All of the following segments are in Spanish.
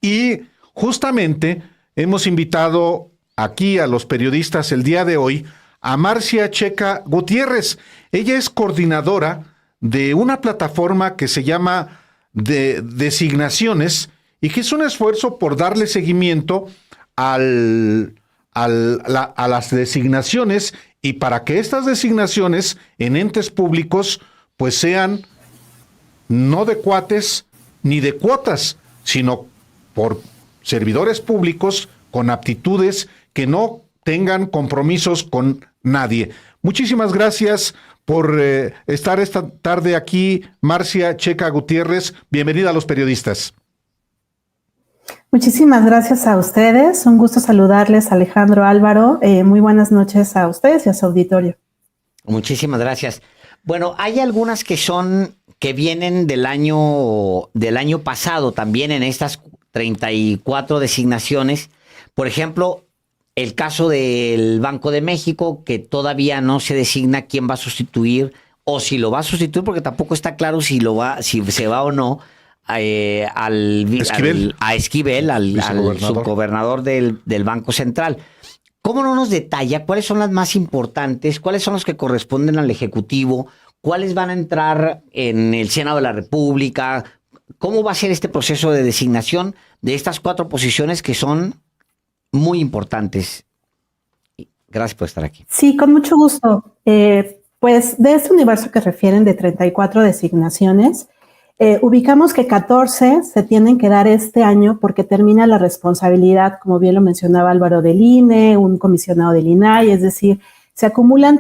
Y justamente hemos invitado aquí a los periodistas el día de hoy a Marcia Checa Gutiérrez. Ella es coordinadora de una plataforma que se llama Designaciones y que es un esfuerzo por darle seguimiento a las designaciones y para que estas designaciones en entes públicos pues sean no de cuates ni de cuotas, sino por servidores públicos con aptitudes que no tengan compromisos con nadie. Muchísimas gracias por estar esta tarde aquí, Marcia Checa Gutiérrez. Bienvenida a Los Periodistas. Muchísimas gracias a ustedes. Un gusto saludarles, Alejandro, Álvaro. Muy buenas noches a ustedes y a su auditorio. Muchísimas gracias. Bueno, hay algunas que vienen del año pasado también en estas 34 designaciones. Por ejemplo, el caso del Banco de México, que todavía no se designa quién va a sustituir o si lo va a sustituir, porque tampoco está claro si se va o no a Esquivel, al subgobernador del Banco Central. ¿Cómo no nos detalla cuáles son las más importantes, cuáles son los que corresponden al Ejecutivo, cuáles van a entrar en el Senado de la República? ¿Cómo va a ser este proceso de designación de estas 4 posiciones que son muy importantes? Gracias por estar aquí. Sí, con mucho gusto. Pues de este universo que refieren de 34 designaciones, ubicamos que 14 se tienen que dar este año porque termina la responsabilidad, como bien lo mencionaba Álvaro, del INE, un comisionado del INAI, es decir, se acumulan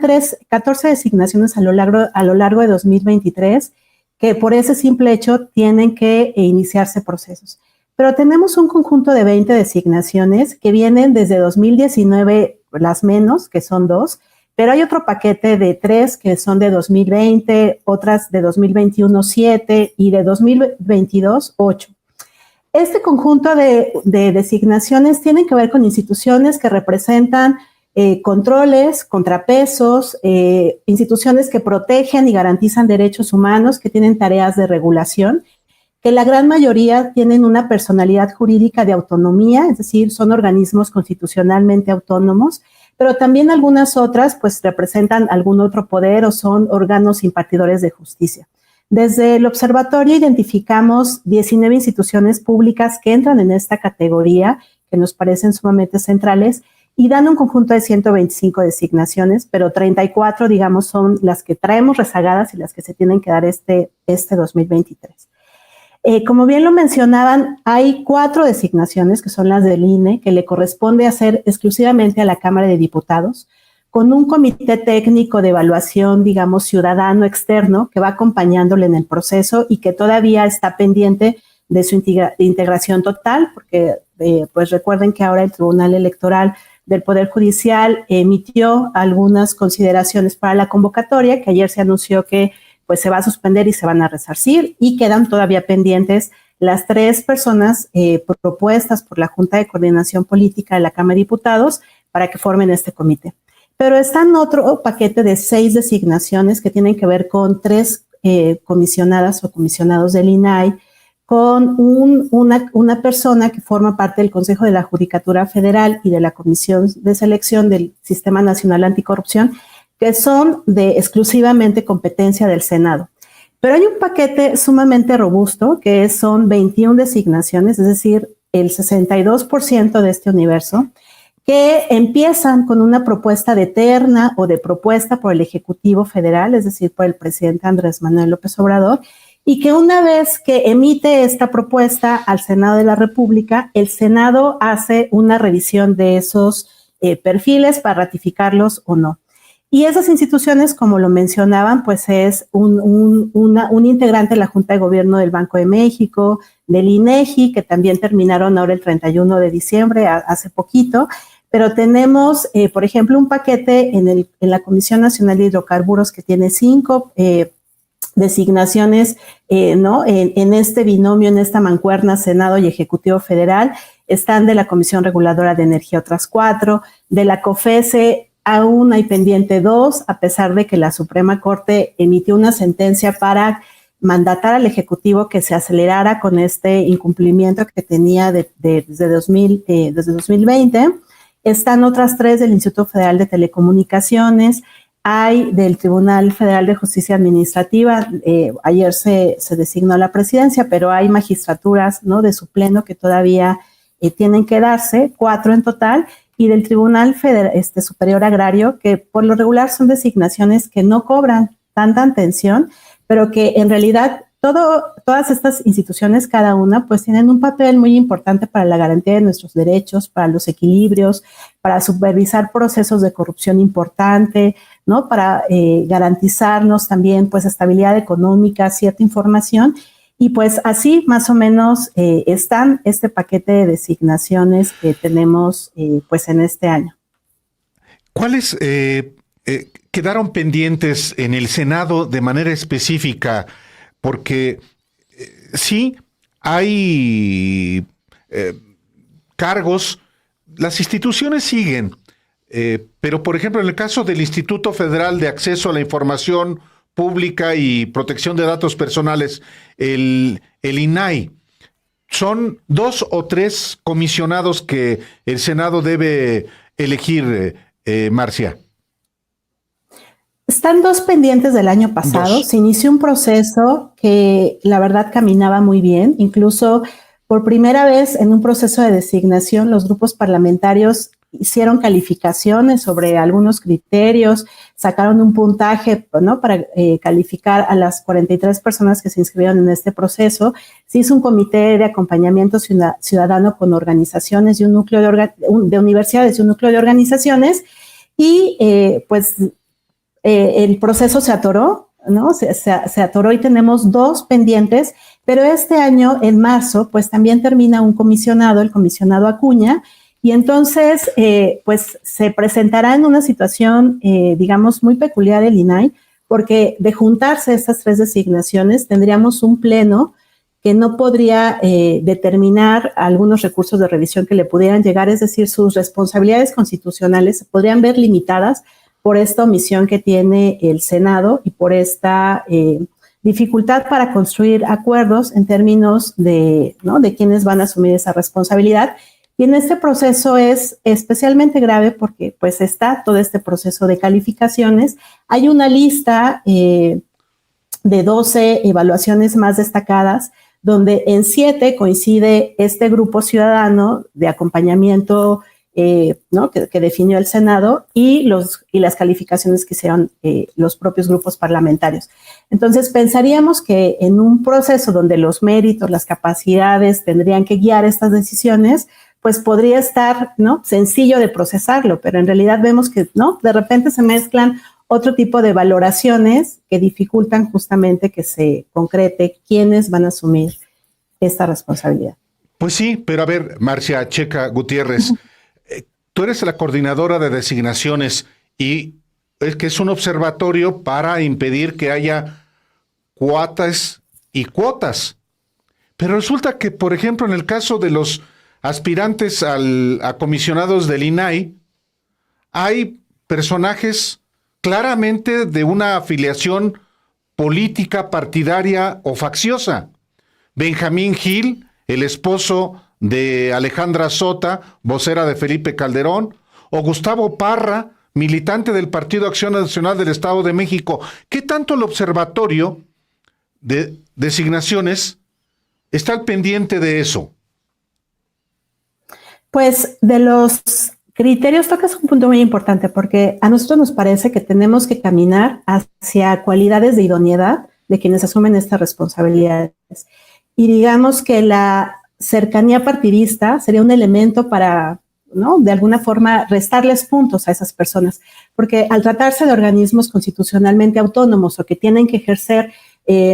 14 designaciones a lo largo de 2023 que por ese simple hecho tienen que iniciarse procesos. Pero tenemos un conjunto de 20 designaciones que vienen desde 2019, las menos, que son 2, pero hay otro paquete de 3 que son de 2020, otras de 2021, 7 y de 2022, 8. Este conjunto de designaciones tienen que ver con instituciones que representan controles, contrapesos, instituciones que protegen y garantizan derechos humanos, que tienen tareas de regulación, que la gran mayoría tienen una personalidad jurídica de autonomía, es decir, son organismos constitucionalmente autónomos, pero también algunas otras pues representan algún otro poder o son órganos impartidores de justicia. Desde el observatorio identificamos 19 instituciones públicas que entran en esta categoría, que nos parecen sumamente centrales, y dan un conjunto de 125 designaciones, pero 34, digamos, son las que traemos rezagadas y las que se tienen que dar este 2023. Como bien lo mencionaban, hay 4 designaciones que son las del INE, que le corresponde hacer exclusivamente a la Cámara de Diputados, con un comité técnico de evaluación, digamos, ciudadano externo, que va acompañándole en el proceso y que todavía está pendiente de su integración total, porque pues recuerden que ahora el Tribunal Electoral del Poder Judicial emitió algunas consideraciones para la convocatoria, que ayer se anunció que pues se va a suspender y se van a resarcir, y quedan todavía pendientes las 3 personas propuestas por la Junta de Coordinación Política de la Cámara de Diputados para que formen este comité. Pero están otro paquete de 6 designaciones que tienen que ver con 3 comisionadas o comisionados del INAI, con una persona que forma parte del Consejo de la Judicatura Federal y de la Comisión de Selección del Sistema Nacional Anticorrupción, que son de exclusivamente competencia del Senado. Pero hay un paquete sumamente robusto, que son 21 designaciones, es decir, el 62% de este universo, que empiezan con una propuesta de terna o de propuesta por el Ejecutivo Federal, es decir, por el presidente Andrés Manuel López Obrador, y que una vez que emite esta propuesta al Senado de la República, el Senado hace una revisión de esos perfiles para ratificarlos o no. Y esas instituciones, como lo mencionaban, pues es un integrante de la Junta de Gobierno del Banco de México, del INEGI, que también terminaron ahora el 31 de diciembre, hace poquito, pero tenemos, por ejemplo, un paquete en la Comisión Nacional de Hidrocarburos que tiene 5 designaciones, ¿no? En este binomio, en esta mancuerna, Senado y Ejecutivo Federal. Están de la Comisión Reguladora de Energía otras 4, de la COFESE aún hay pendiente 2, a pesar de que la Suprema Corte emitió una sentencia para mandatar al Ejecutivo que se acelerara con este incumplimiento que tenía desde 2020. Están otras 3 del Instituto Federal de Telecomunicaciones, hay del Tribunal Federal de Justicia Administrativa, ayer se designó la presidencia, pero hay magistraturas, ¿no?, de su pleno que todavía tienen que darse, 4 en total, y del Tribunal Superior Agrario, que por lo regular son designaciones que no cobran tanta atención, pero que en realidad todas estas instituciones, cada una, pues tienen un papel muy importante para la garantía de nuestros derechos, para los equilibrios, para supervisar procesos de corrupción importante, ¿no?, para garantizarnos también, pues, estabilidad económica, cierta información. Y pues así más o menos están este paquete de designaciones que tenemos pues en este año. ¿Cuáles quedaron pendientes en el Senado de manera específica? Porque sí hay cargos, las instituciones siguen, pero por ejemplo en el caso del Instituto Federal de Acceso a la Información Pública y Protección de Datos Personales, el INAI, son 2 o 3 comisionados que el Senado debe elegir, Marcia. Están 2 pendientes del año pasado. 2. Se inició un proceso que la verdad caminaba muy bien. Incluso por primera vez en un proceso de designación, los grupos parlamentarios hicieron calificaciones sobre algunos criterios, sacaron un puntaje, ¿no?, para calificar a las 43 personas que se inscribieron en este proceso. Se hizo un comité de acompañamiento ciudadano con organizaciones y un núcleo de universidades y un núcleo de organizaciones, y el proceso se atoró, ¿no? Se atoró y tenemos 2 pendientes, pero este año, en marzo, pues también termina un comisionado, el comisionado Acuña, y entonces, pues se presentará en una situación, digamos, muy peculiar el INAI, porque de juntarse estas 3 designaciones, tendríamos un pleno que no podría determinar algunos recursos de revisión que le pudieran llegar, es decir, sus responsabilidades constitucionales se podrían ver limitadas por esta omisión que tiene el Senado y por esta dificultad para construir acuerdos en términos de, ¿no?, de quiénes van a asumir esa responsabilidad. Y en este proceso es especialmente grave porque pues está todo este proceso de calificaciones. Hay una lista de 12 evaluaciones más destacadas, donde en 7 coincide este grupo ciudadano de acompañamiento, ¿no?, que definió el Senado, y las calificaciones que hicieron los propios grupos parlamentarios. Entonces pensaríamos que en un proceso donde los méritos, las capacidades tendrían que guiar estas decisiones, pues podría estar, ¿no?, sencillo de procesarlo, pero en realidad vemos que, ¿no?, de repente se mezclan otro tipo de valoraciones que dificultan justamente que se concrete quiénes van a asumir esta responsabilidad. Pues sí, pero a ver, Marcia Checa Gutiérrez, tú eres la coordinadora de designaciones y es que es un observatorio para impedir que haya cuotas y cuotas. Pero resulta que, por ejemplo, en el caso de los aspirantes a comisionados del INAI, hay personajes claramente de una afiliación política, partidaria o facciosa. Benjamín Gil, el esposo de Alejandra Sota, vocera de Felipe Calderón, o Gustavo Parra, militante del Partido Acción Nacional del Estado de México. ¿Qué tanto el observatorio de designaciones está al pendiente de eso? Pues de los criterios tocas un punto muy importante, porque a nosotros nos parece que tenemos que caminar hacia cualidades de idoneidad de quienes asumen estas responsabilidades. Y digamos que la cercanía partidista sería un elemento para, ¿no?, de alguna forma restarles puntos a esas personas, porque al tratarse de organismos constitucionalmente autónomos o que tienen que ejercer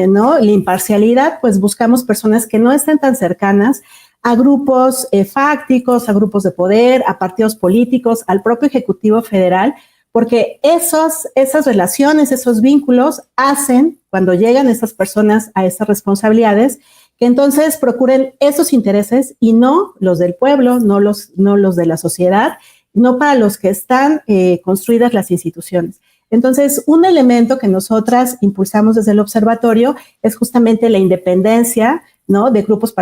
¿no?, la imparcialidad, pues buscamos personas que no estén tan cercanas a grupos fácticos, a grupos de poder, a partidos políticos, al propio Ejecutivo Federal, porque esas relaciones, esos vínculos hacen, cuando llegan estas personas a estas responsabilidades, que entonces procuren esos intereses y no los del pueblo, no los de la sociedad, no para los que están construidas las instituciones. Entonces, un elemento que nosotras impulsamos desde el observatorio es justamente la independencia, ¿no?, de grupos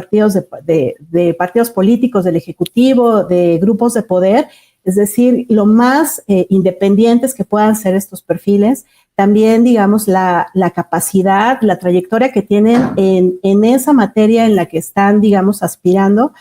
de partidos políticos, del Ejecutivo, de grupos de poder, es decir, lo más independientes que puedan ser estos perfiles. También, digamos, la capacidad, la trayectoria que tienen en esa materia en la que están, digamos, aspirando.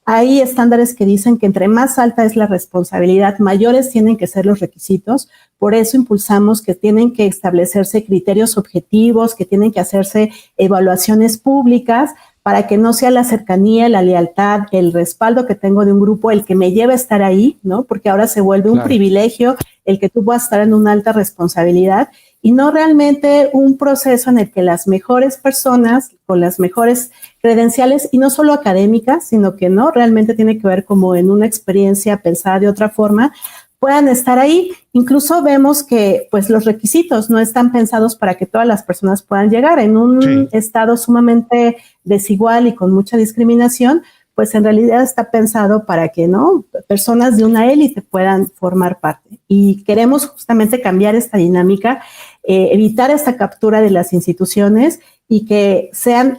Hay estándares que dicen que entre más alta es la responsabilidad, mayores tienen que ser los requisitos. Por eso impulsamos que tienen que establecerse criterios objetivos, que tienen que hacerse evaluaciones públicas para que no sea la cercanía, la lealtad, el respaldo que tengo de un grupo el que me lleva a estar ahí, ¿no? Porque ahora se vuelve un privilegio el que tú puedas estar en una alta responsabilidad y no realmente un proceso en el que las mejores personas con las mejores credenciales, y no solo académicas, sino que no realmente tiene que ver como en una experiencia pensada de otra forma, puedan estar ahí. Incluso vemos que pues los requisitos no están pensados para que todas las personas puedan llegar. En un estado sumamente desigual y con mucha discriminación, pues en realidad está pensado para que no personas de una élite puedan formar parte. Y queremos justamente cambiar esta dinámica, evitar esta captura de las instituciones y que sean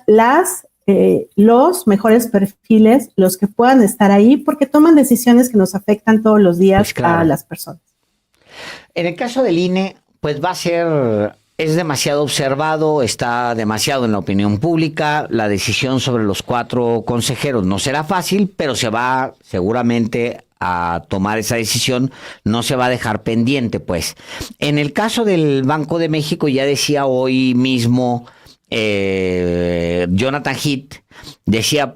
los mejores perfiles los que puedan estar ahí porque toman decisiones que nos afectan todos los días a las personas. En el caso del INE, pues es demasiado observado, está demasiado en la opinión pública. La decisión sobre los 4 consejeros no será fácil, pero se va seguramente a tomar esa decisión, no se va a dejar pendiente, pues. En el caso del Banco de México, ya decía hoy mismo Jonathan Heath, decía,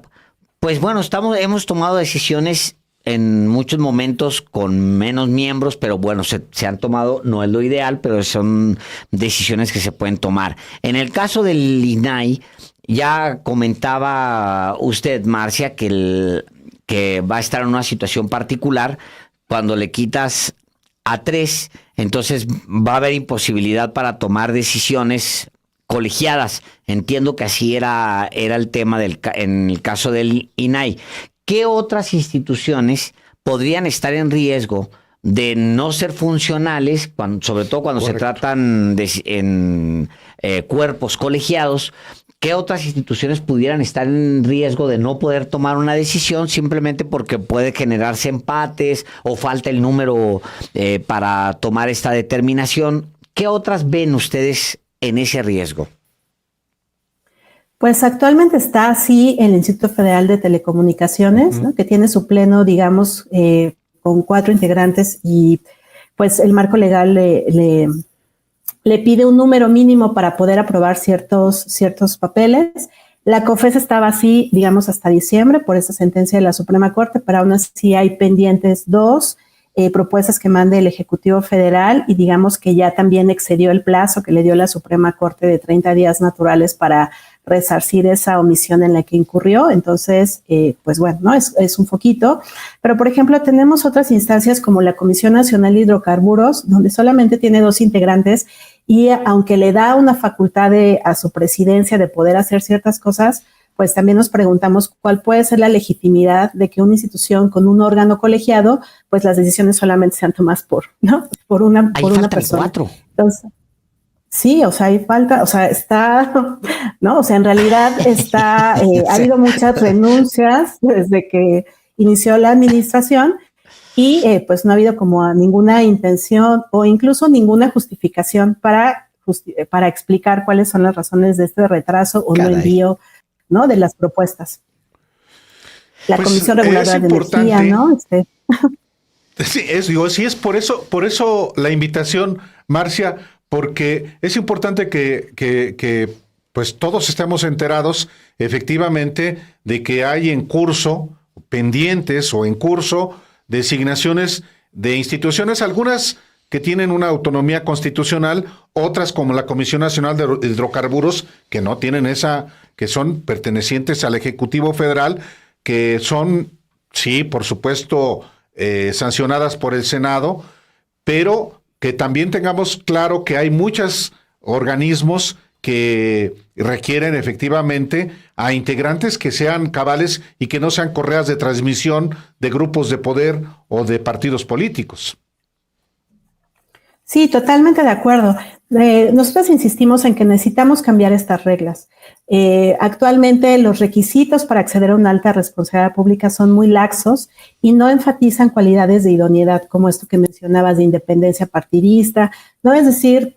pues bueno, hemos tomado decisiones en muchos momentos con menos miembros, pero bueno, se han tomado, no es lo ideal, pero son decisiones que se pueden tomar. En el caso del INAI, ya comentaba usted, Marcia, que va a estar en una situación particular cuando le quitas a 3, entonces va a haber imposibilidad para tomar decisiones colegiadas. Entiendo que así era el tema en el caso del INAI. ¿Qué otras instituciones podrían estar en riesgo de no ser funcionales, sobre todo cuando se tratan en cuerpos colegiados? ¿Qué otras instituciones pudieran estar en riesgo de no poder tomar una decisión simplemente porque puede generarse empates o falta el número para tomar esta determinación? ¿Qué otras ven ustedes en ese riesgo? Pues actualmente está así el Instituto Federal de Telecomunicaciones, ¿no?, que tiene su pleno, digamos, con 4 integrantes y pues el marco legal le pide un número mínimo para poder aprobar ciertos papeles. La COFES estaba así, digamos, hasta diciembre por esa sentencia de la Suprema Corte, pero aún así hay pendientes 2 propuestas que mande el Ejecutivo Federal y digamos que ya también excedió el plazo que le dio la Suprema Corte de 30 días naturales para resarcir esa omisión en la que incurrió. Entonces, pues bueno, ¿no? Es un foquito. Pero, por ejemplo, tenemos otras instancias como la Comisión Nacional de Hidrocarburos, donde solamente tiene 2 integrantes y aunque le da una facultad a su presidencia de poder hacer ciertas cosas, pues también nos preguntamos cuál puede ser la legitimidad de que una institución con un órgano colegiado, pues las decisiones solamente sean tomadas por una persona. 4. Entonces, sí, o sea, hay falta, o sea, está, ¿no? O sea, en realidad ha habido muchas renuncias desde que inició la administración y pues no ha habido como ninguna intención o incluso ninguna justificación para explicar cuáles son las razones de este retraso o no envío, ¿no?, de las propuestas. La pues Comisión Reguladora de Energía, ¿no? Sí, es por eso la invitación, Marcia, porque es importante que pues todos estemos enterados efectivamente de que hay en curso, pendientes o en curso, designaciones de instituciones, algunas que tienen una autonomía constitucional, otras como la Comisión Nacional de Hidrocarburos, que no tienen que son pertenecientes al Ejecutivo Federal, que son, sí, por supuesto, sancionadas por el Senado, pero que también tengamos claro que hay muchos organismos que requieren efectivamente a integrantes que sean cabales y que no sean correas de transmisión de grupos de poder o de partidos políticos. Sí, totalmente de acuerdo. Nosotros insistimos en que necesitamos cambiar estas reglas. Actualmente los requisitos para acceder a una alta responsabilidad pública son muy laxos y no enfatizan cualidades de idoneidad, como esto que mencionabas de independencia partidista, ¿no? Es decir,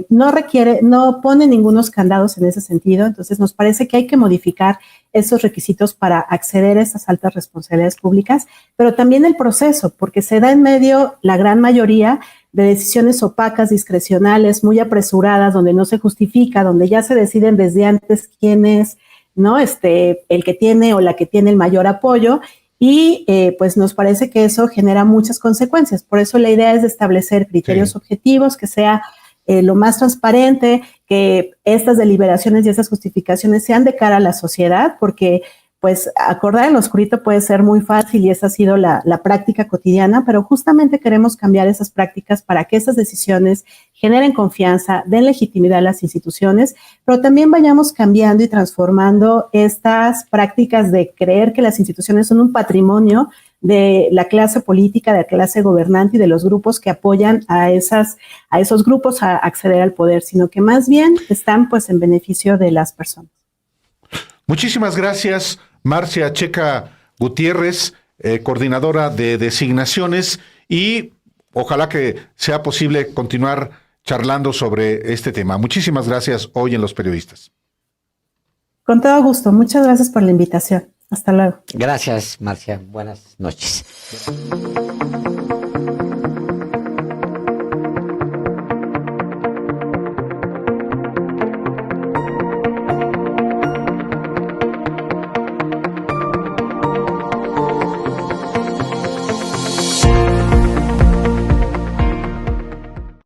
no pone ningunos candados en ese sentido. Entonces nos parece que hay que modificar esos requisitos para acceder a esas altas responsabilidades públicas, pero también el proceso, porque se da en medio la gran mayoría de decisiones opacas, discrecionales, muy apresuradas, donde no se justifica, donde ya se deciden desde antes quién es, ¿no? El que tiene o la que tiene el mayor apoyo, y pues nos parece que eso genera muchas consecuencias. Por eso la idea es de establecer criterios objetivos, que sea lo más transparente, que estas deliberaciones y estas justificaciones sean de cara a la sociedad, porque pues acordar en lo oscurito puede ser muy fácil y esa ha sido la práctica cotidiana, pero justamente queremos cambiar esas prácticas para que esas decisiones generen confianza, den legitimidad a las instituciones, pero también vayamos cambiando y transformando estas prácticas de creer que las instituciones son un patrimonio de la clase política, de la clase gobernante y de los grupos que apoyan a esos grupos a acceder al poder, sino que más bien están pues en beneficio de las personas. Muchísimas gracias, Marcia Checa Gutiérrez, coordinadora de designaciones, y ojalá que sea posible continuar charlando sobre este tema. Muchísimas gracias hoy en Los Periodistas. Con todo gusto. Muchas gracias por la invitación. Hasta luego. Gracias, Marcia. Buenas noches.